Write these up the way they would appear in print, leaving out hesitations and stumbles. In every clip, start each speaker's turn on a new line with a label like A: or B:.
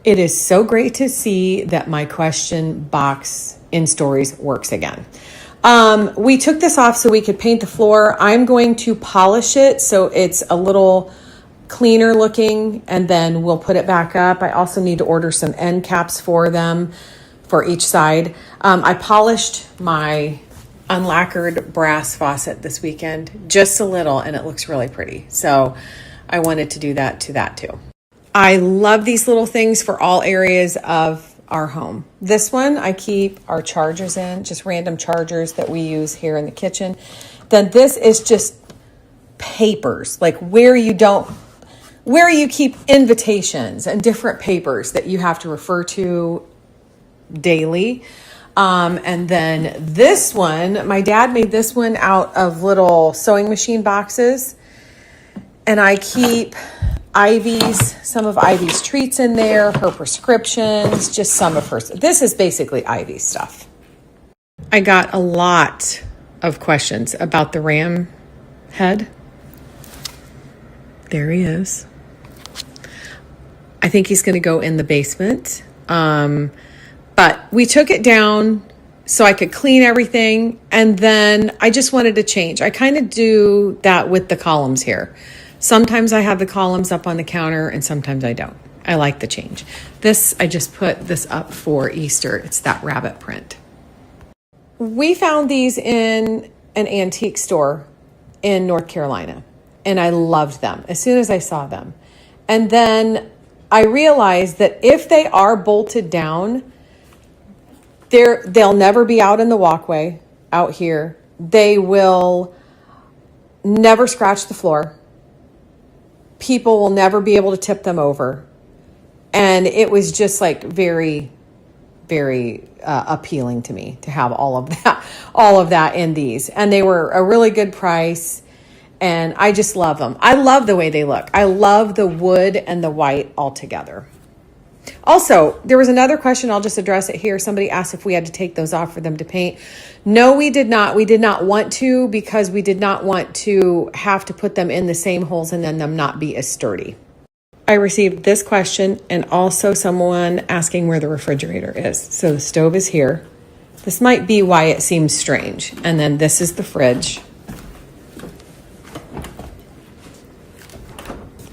A: It is so great to see that my question box in stories works again. We took this off so we could paint the floor. I'm going to polish it so it's a little cleaner looking, and then we'll put it back up. I also need to order some end caps for them for each side. I polished my unlacquered brass faucet this weekend, just a little, and it looks really pretty. So I wanted to do that to that too. I love these little things for all areas of our home. This one I keep our chargers in, just random chargers that we use here in the kitchen. Then this is just papers, like where you keep invitations and different papers that you have to refer to daily. And then this one, my dad made this one out of little sewing machine boxes. And I keep some of Ivy's treats in there, her prescriptions, just some of hers. This is basically Ivy's stuff. I got a lot of questions about the ram head. There he is. I think he's going to go in the basement. But we took it down so I could clean everything. And then I just wanted to change. I kind of do that with the columns here. Sometimes I have the columns up on the counter and sometimes I don't. I like the change. This, I just put this up for Easter. It's that rabbit print. We found these in an antique store in North Carolina, and I loved them as soon as I saw them. And then I realized that if they are bolted down, they'll never be out in the walkway out here. They will never scratch the floor. People will never be able to tip them over. And it was just like very, very appealing to me to have all of that in these. And they were a really good price. And I just love them. I love the way they look. I love the wood and the white all together. Also, there was another question. I'll just address it here. Somebody asked if we had to take those off for them to paint. No, we did not. We did not want to, because we did not want to have to put them in the same holes and then them not be as sturdy. I received this question and also someone asking where the refrigerator is. So the stove is here. This might be why it seems strange. And then this is the fridge.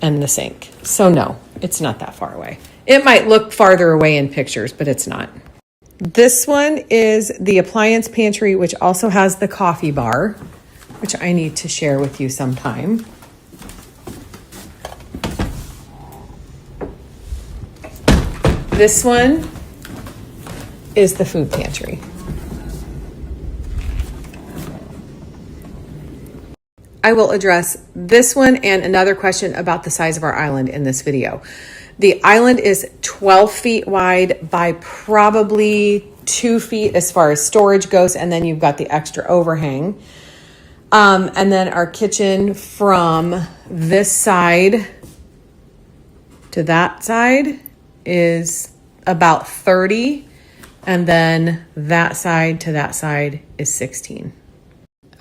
A: And the sink. So no, it's not that far away. It might look farther away in pictures, but it's not. This one is the appliance pantry, which also has the coffee bar, which I need to share with you sometime. This one is the food pantry. I will address this one and another question about the size of our island in this video. The island is 12 feet wide by probably 2 feet as far as storage goes, and then you've got the extra overhang. And then our kitchen from this side to that side is about 30, and then that side to that side is 16.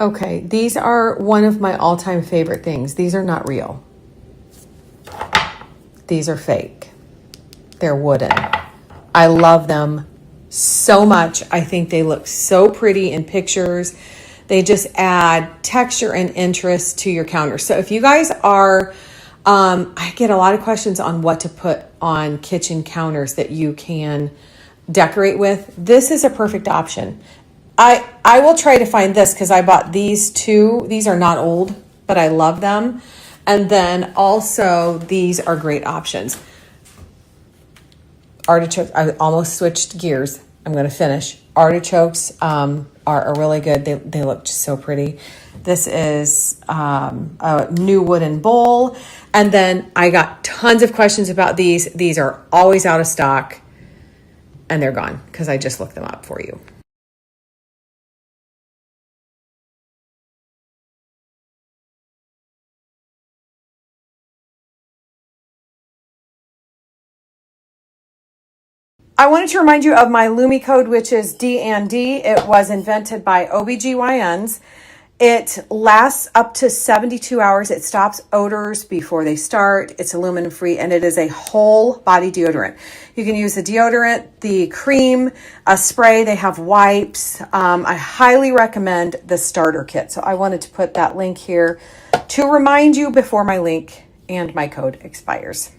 A: Okay, these are one of my all-time favorite things. These are not real. These are fake. They're wooden. I love them so much. I think they look so pretty in pictures. They just add texture and interest to your counter. So if you guys are, I get a lot of questions on what to put on kitchen counters that you can decorate with. This is a perfect option. I will try to find this because I bought these two. These are not old, but I love them. And then also these are great options. Artichokes, I almost switched gears. I'm going to finish. Artichokes are really good. They look just so pretty. This is a new wooden bowl. And then I got tons of questions about these. These are always out of stock and they're gone because I just looked them up for you. I wanted to remind you of my Lumi code, which is D&D. It was invented by OBGYNs. It lasts up to 72 hours. It stops odors before they start. It's aluminum free, and it is a whole body deodorant. You can use the deodorant, the cream, a spray. They have wipes. I highly recommend the starter kit. So I wanted to put that link here to remind you before my link and my code expires.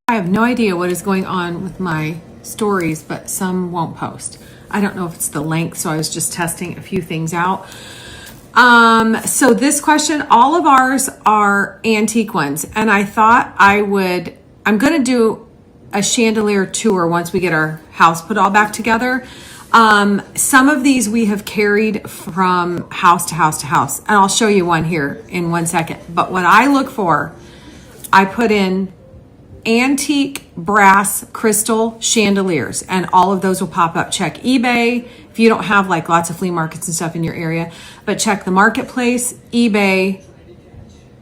A: I have no idea what is going on with my stories, but some won't post. I don't know if it's the length, so I was just testing a few things out. So this question, all of ours are antique ones, and I thought I'm going to do a chandelier tour once we get our house put all back together. Some of these we have carried from house to house to house, and I'll show you one here in 1 second. But what I look for, I put in antique brass crystal chandeliers, and all of those will pop up. Check eBay if you don't have like lots of flea markets and stuff in your area, but check the marketplace, eBay,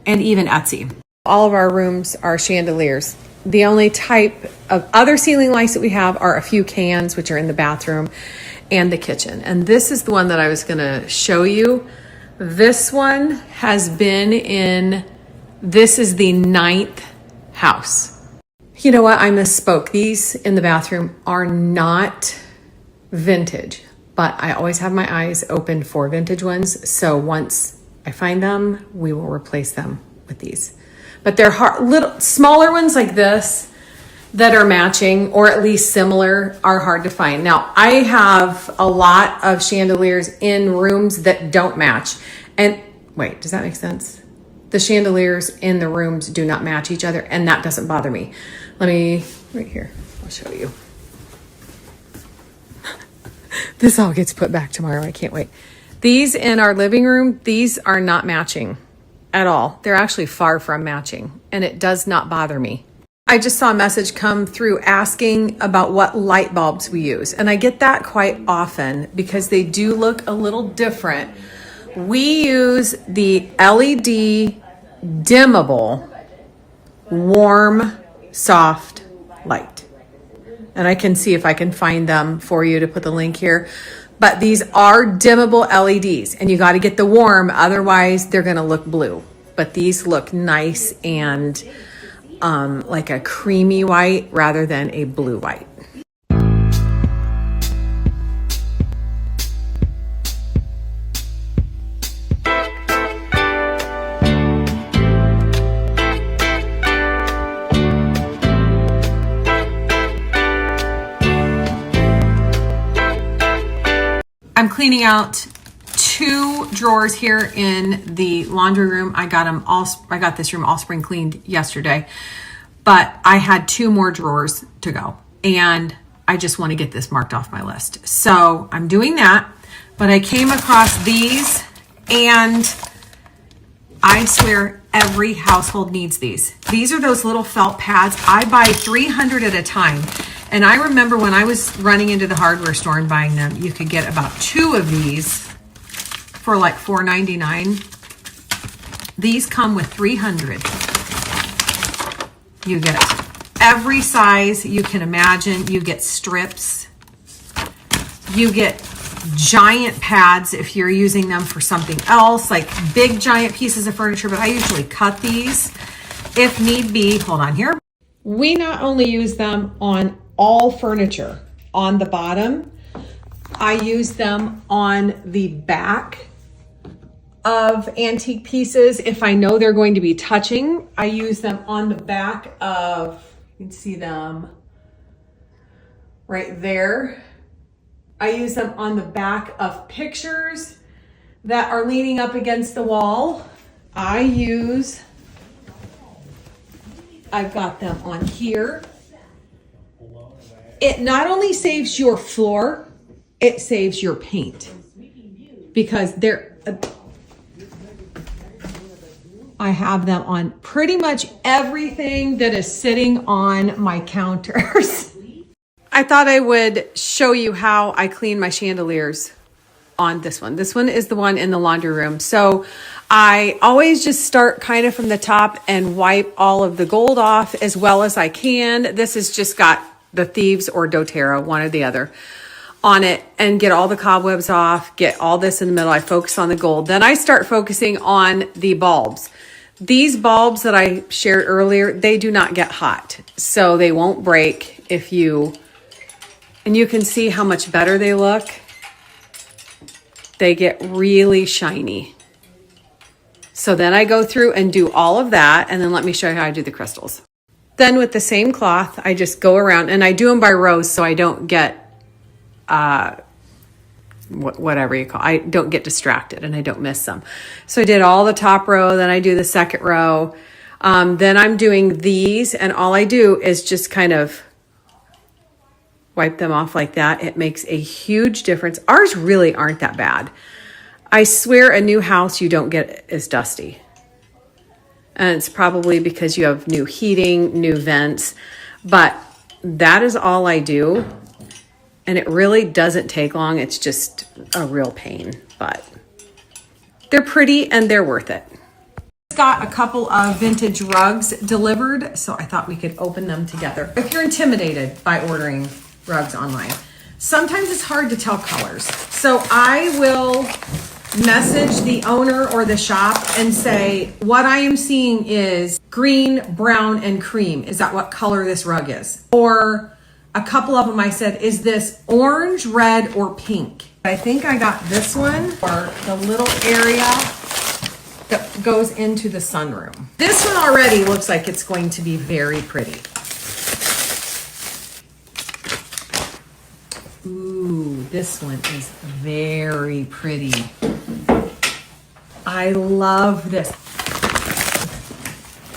A: and even Etsy. All of our rooms are chandeliers. The only type of other ceiling lights that we have are a few cans, which are in the bathroom and the kitchen. And this is the one that I was going to show you. This one has been in, this is the 9th house. You know what? I misspoke. These in the bathroom are not vintage, but I always have my eyes open for vintage ones. So once I find them, we will replace them with these. But they're hard, little smaller ones like this that are matching or at least similar are hard to find. Now, I have a lot of chandeliers in rooms that don't match. And wait, does that make sense? The chandeliers in the rooms do not match each other, and that doesn't bother me. Right here, I'll show you. This all gets put back tomorrow. I can't wait. These in our living room, these are not matching at all. They're actually far from matching, and it does not bother me. I just saw a message come through asking about what light bulbs we use, and I get that quite often because they do look a little different. We use the LED dimmable, warm, soft light. And I can see if I can find them for you to put the link here. But these are dimmable LEDs, and you got to get the warm, otherwise they're going to look blue. But these look nice and like a creamy white rather than a blue white. I'm cleaning out 2 drawers here in the laundry room. I got this room all spring cleaned yesterday, but I had 2 more drawers to go, and I just want to get this marked off my list. So I'm doing that, but I came across these, and I swear every household needs these. These are those little felt pads. I buy 300 at a time. And I remember when I was running into the hardware store and buying them, you could get about 2 of these for like $4.99. These come with 300. You get every size you can imagine. You get strips. You get giant pads if you're using them for something else, like big giant pieces of furniture, but I usually cut these if need be. Hold on here. We not only use them on all furniture on the bottom, I use them on the back of antique pieces. If I know they're going to be touching, I use them on the back of, you can see them right there. I use them on the back of pictures that are leaning up against the wall, I've got them on here. It not only saves your floor, it saves your paint because I have them on pretty much everything that is sitting on my counters. I thought I would show you how I clean my chandeliers on this one. This one is the one in the laundry room. So I always just start kind of from the top and wipe all of the gold off as well as I can. This has just got the Thieves or doTERRA, one or the other, on it, and get all the cobwebs off, get all this in the middle. I focus on the gold. Then I start focusing on the bulbs. These bulbs that I shared earlier, they do not get hot, so they won't break if you, and you can see how much better they look. They get really shiny. So then I go through and do all of that, and then let me show you how I do the crystals. Then with the same cloth, I just go around, and I do them by rows so I don't get, whatever you call it. I don't get distracted and I don't miss them. So I did all the top row, then I do the second row. Then I'm doing these, and all I do is just kind of wipe them off like that. It makes a huge difference. Ours really aren't that bad. I swear a new house you don't get as dusty. And it's probably because you have new heating, new vents, but that is all I do. And it really doesn't take long. It's just a real pain, but they're pretty and they're worth it. Got a couple of vintage rugs delivered, so I thought we could open them together. If you're intimidated by ordering rugs online, sometimes it's hard to tell colors. So I will message the owner or the shop and say, what I am seeing is green, brown, and cream. Is that what color this rug is? Or a couple of them I said, is this orange, red, or pink? I think I got this one for the little area that goes into the sunroom. This one already looks like it's going to be very pretty. Ooh, this one is very pretty. I love this.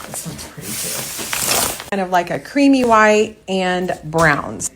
A: This one's pretty too. Kind of like a creamy white and browns.